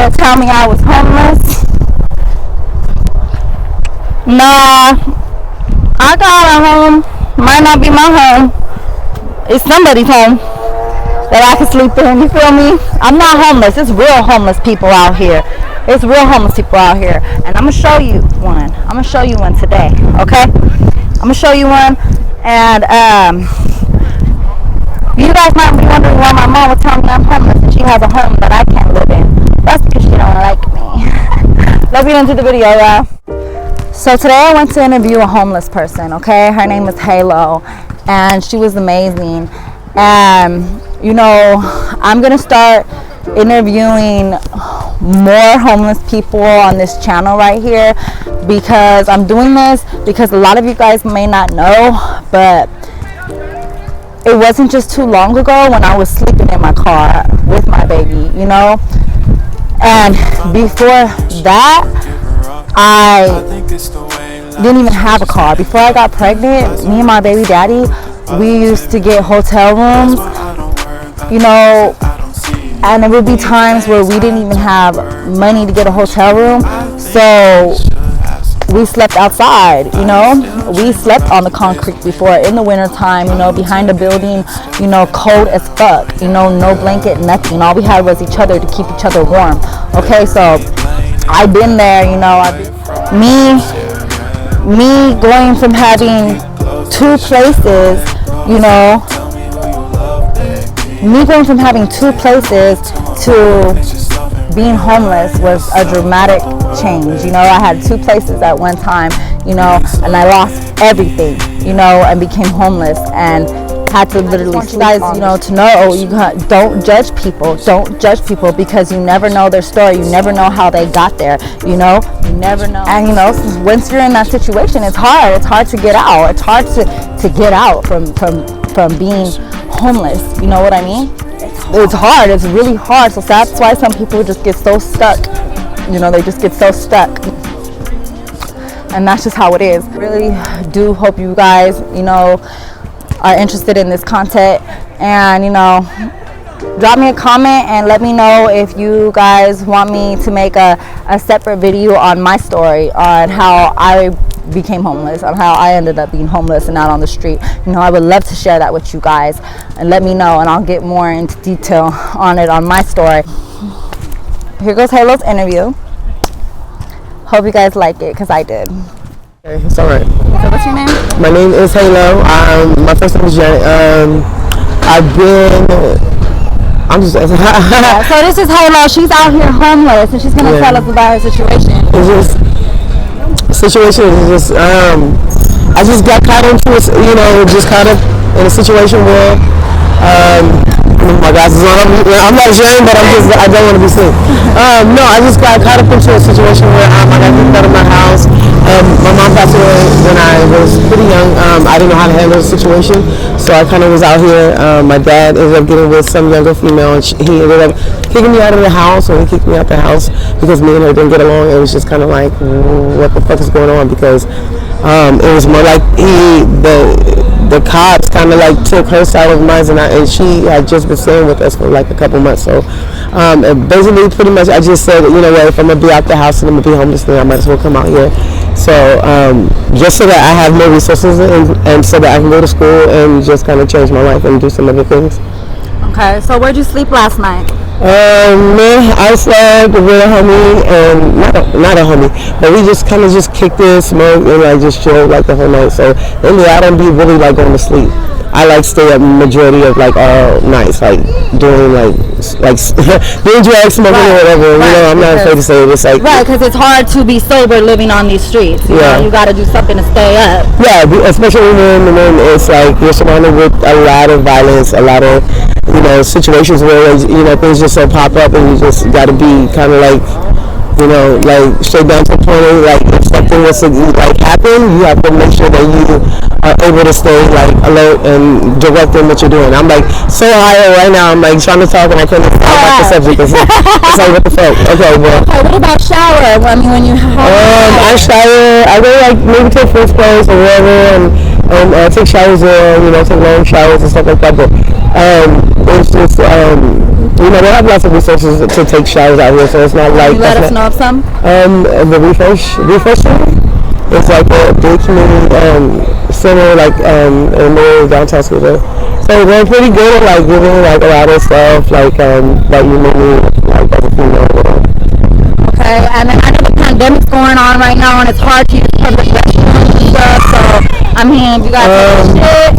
try to tell me I was homeless. Nah, I got a home. Might not be my home. It's somebody's home that I can sleep in. You feel me? I'm not homeless. It's real homeless people out here. It's real homeless people out here. And I'm going to show you one. I'm going to show you one today. Okay? I'm going to show you one. And you guys might be wondering why my mom was telling me I'm homeless and she has a home that I can't live in. That's because she don't like me. Let's get into the video, y'all. So today I went to interview a homeless person, okay? Her name is Halo, and she was amazing. And, you know, I'm going to start interviewing more homeless people on this channel right here, because I'm doing this because a lot of you guys may not know, but it wasn't just too long ago when I was sleeping in my car with my baby, you know? And before that, I didn't even have a car. Before I got pregnant, me and my baby daddy, we used to get hotel rooms, you know, and there would be times where we didn't even have money to get a hotel room, so we slept outside, you know. We slept on the concrete before in the winter time, you know, behind a building, you know, cold as fuck, you know, no blanket, nothing. All we had was each other to keep each other warm. Okay, so I've been there, you know. Me going from having two places, you know, me going from having two places to being homeless was a dramatic change. You know, I had two places at one time, you know, and I lost everything, you know, and became homeless and had to literally, you guys, you know, to know, don't judge people because you never know their story. You never know how they got there, you know. You never know. And you know, once you're in that situation, it's hard to get out. It's hard to get out from being homeless, you know what I mean? It's hard. It's really hard. So that's why some people just get so stuck, you know. They just get so stuck, and that's just how it is. I really do hope you guys, you know, are interested in this content, and you know, drop me a comment and let me know if you guys want me to make a separate video on my story on how I became homeless, on how I ended up being homeless and out on the street. You know, I would love to share that with you guys, and let me know, and I'll get more into detail on it on my story. Here goes Halo's interview. Hope you guys like it, because I did. Okay, it's alright. So what's your name? My name is Halo. My first name is Janet. I'm just Yeah, so this is Halo. She's out here homeless, and she's gonna tell us about her situation. I just got caught into it, you know, just caught up in a situation where my guys is on. I'm not ashamed, but I don't want to be seen. No, I just got caught up into a situation where I got kicked out of my house. My mom passed away when I was pretty young. I didn't know how to handle the situation, so I kind of was out here. My dad ended up getting with some younger female, and he ended up kicking me out of the house, or he kicked me out the house because me and her didn't get along. It was just kind of like, what the fuck is going on? Because it was more like the cops kind of like took her side of mine, and she had just been staying with us for like a couple months. So basically, pretty much, I just said, you know what, if I'm gonna be out the house and I'm gonna be homeless, then I might as well come out here. So just so that I have more resources and so that I can go to school and just kind of change my life and do some other things. Okay, so where'd you sleep last night? I slept with a homie, and not a homie, but we just kind of just kicked it, smoked, and like just chilled like the whole night. So really, I don't be really like going to sleep. I like stay up majority of like all nights, like doing like doing drugs, smoking, or whatever. Right, you know, I'm not afraid to say it. It's like because it's hard to be sober living on these streets. You know, you got to do something to stay up. Yeah, especially when it's like you're surrounded with a lot of violence, a lot of, you know, situations where, you know, things just so pop up, and you just got to be kind of like, you know, like straight down to the point of like, if something was to like happen, you have to make sure that you are able to stay like alert and direct in what you're doing. I'm like so high right now. I'm like trying to talk and I couldn't talk about the subject. It's like, what the fuck? Okay, well. Okay, what about shower? I mean, when you I shower. I go like maybe to first place or whatever, and take showers there. You know, take long showers and stuff like that. But it's just they have lots of resources to take showers out here, so it's not like. Can you let us know of some? The refresh center. It's like a big community center, like in the downtown school. So they're pretty good at like giving like a lot of stuff, like that you may need, like as a female. Okay, and then I know the pandemic's going on right now, and it's hard to use public restrooms and stuff. So I mean, you guys shit.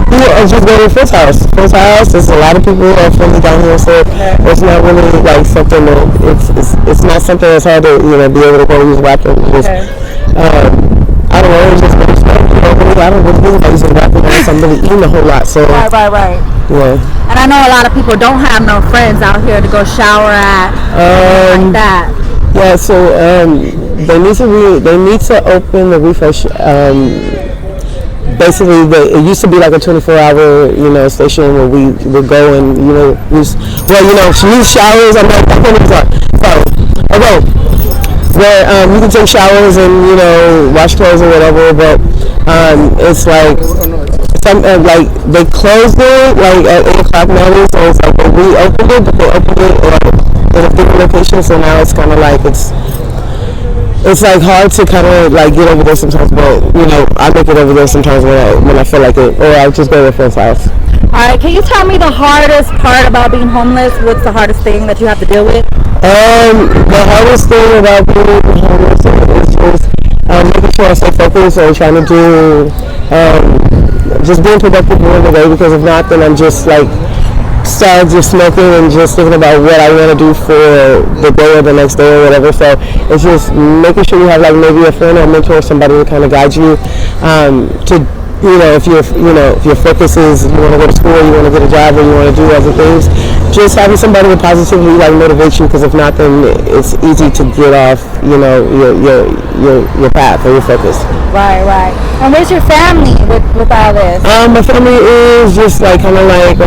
Yeah, just go to Friend's house. Friend's house. There's a lot of people who are friendly down here, so it's not really like something that it's not something that's hard to be able to go use weapons. I don't know. It's just I don't really think about using weapons unless I'm really eating a whole lot. So right. Yeah. And I know a lot of people don't have no friends out here to go shower at, like that. Yeah. So they need to open the refresh. Basically, it used to be like a 24-hour, station where we would go and, use showers. I'm like, where you can take showers and, wash clothes or whatever, but it's like, they closed it, like, at 8 o'clock nowadays, so it's like, they reopened it, but they opened it in a different location, so now it's kind of like, it's like hard to kind of like get over there sometimes, but I make it over there sometimes when I feel like it, or I just go to a friend's house. All right, can you tell me the hardest part about being homeless? What's the hardest thing that you have to deal with? The hardest thing about being homeless is just making sure I stay focused and trying to do just being productive during the day, because if not, then I'm just like start just smoking and just thinking about what I want to do for the day or the next day or whatever. So it's just making sure you have like maybe a friend or a mentor or somebody to kind of guide you to if your focus is you want to go to school, you want to get a job, or you want to do other things, just having somebody to positively like motivate you, because if not, then it's easy to get off your path or your focus. Right. And where's your family with all this? My family is just like kind of like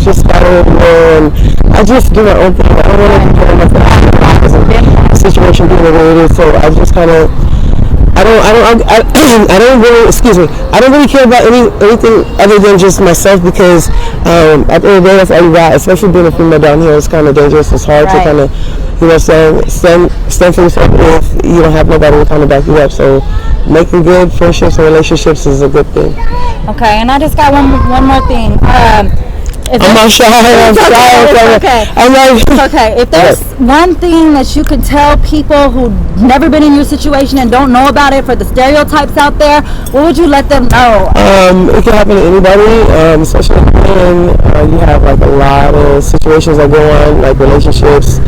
just scattered everywhere, and I just do my own thing. I don't want to compare myself to the situation being the way it is, so I just kind of I don't really care about anything other than just myself, because at the end of the day, that's all you got. Especially being a female down here, it's kind of dangerous. It's hard to kind of stand for yourself if you don't have nobody to kind of back you up. So making good friendships and relationships is a good thing. Okay, and I just got one more thing. I'm not shy. It's okay. If there's one thing that you could tell people who've never been in your situation and don't know about it, for the stereotypes out there, what would you let them know? It can happen to anybody, especially when you have like a lot of situations that go on, like relationships,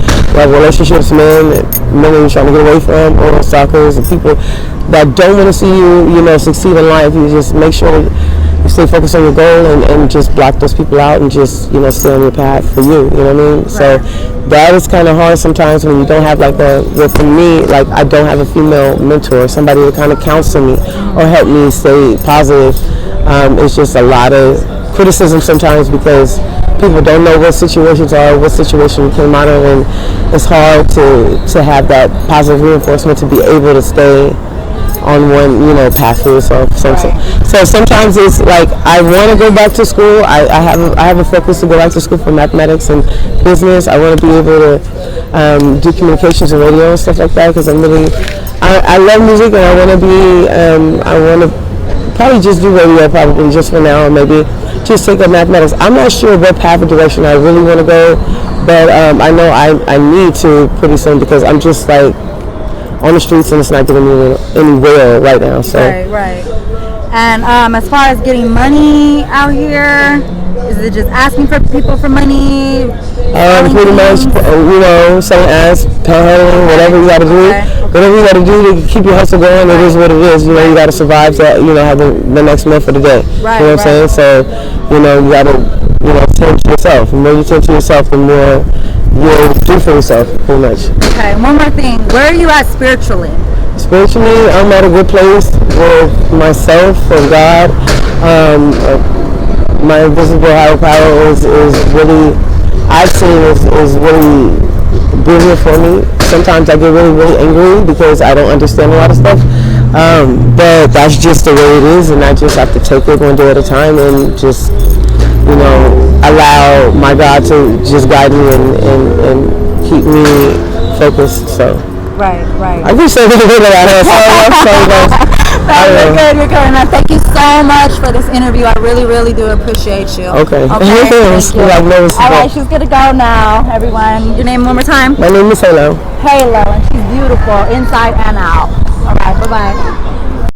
men that you're trying to get away from, or stalkers and people that don't want to see you, succeed in life. You just make sure you stay focused on your goal and just block those people out and just stay on your path for you. You know what I mean? Right. So that is kind of hard sometimes when you don't have like for me, like I don't have a female mentor, somebody to kind of counsel me or help me stay positive. It's just a lot of criticism sometimes because people don't know what situations are, what situation you came out of, and it's hard to have that positive reinforcement to be able to stay on one, path for yourself. So sometimes it's like I want to go back to school. I have a focus to go back to school for mathematics and business. I want to be able to do communications and radio and stuff like that, because I love music, and I want to probably just do radio probably just for now, or maybe just take up mathematics. I'm not sure what path or direction I really want to go, but I know I need to pretty soon, because I'm just like on the streets and it's not getting me anywhere right now. So. Right. And as far as getting money out here, is it just asking for people for money? Pretty much, selling ass, panhandling, whatever you got to do. Okay. Whatever you got to do to keep your hustle going, it is what it is. You got to survive to, have the next meal for the day. Right, you know what I'm saying? So, you got to, tend to yourself. The more you tend to yourself, the more you'll do for yourself, pretty much. Okay, one more thing. Where are you at spiritually? Spiritually, I'm at a good place with myself and God. My invisible higher power is really, I've seen is really being here for me. Sometimes I get really, really angry because I don't understand a lot of stuff. But that's just the way it is, and I just have to take it one day at a time and just, allow my God to just guide me and keep me focused. So Right. I just say anything that I have. You're good. And thank you so much for this interview. I really, really do appreciate you. Okay. Thank you. All right, she's gonna go now. Everyone, your name one more time. My name is Halo. Halo, and she's beautiful inside and out. All right, bye bye.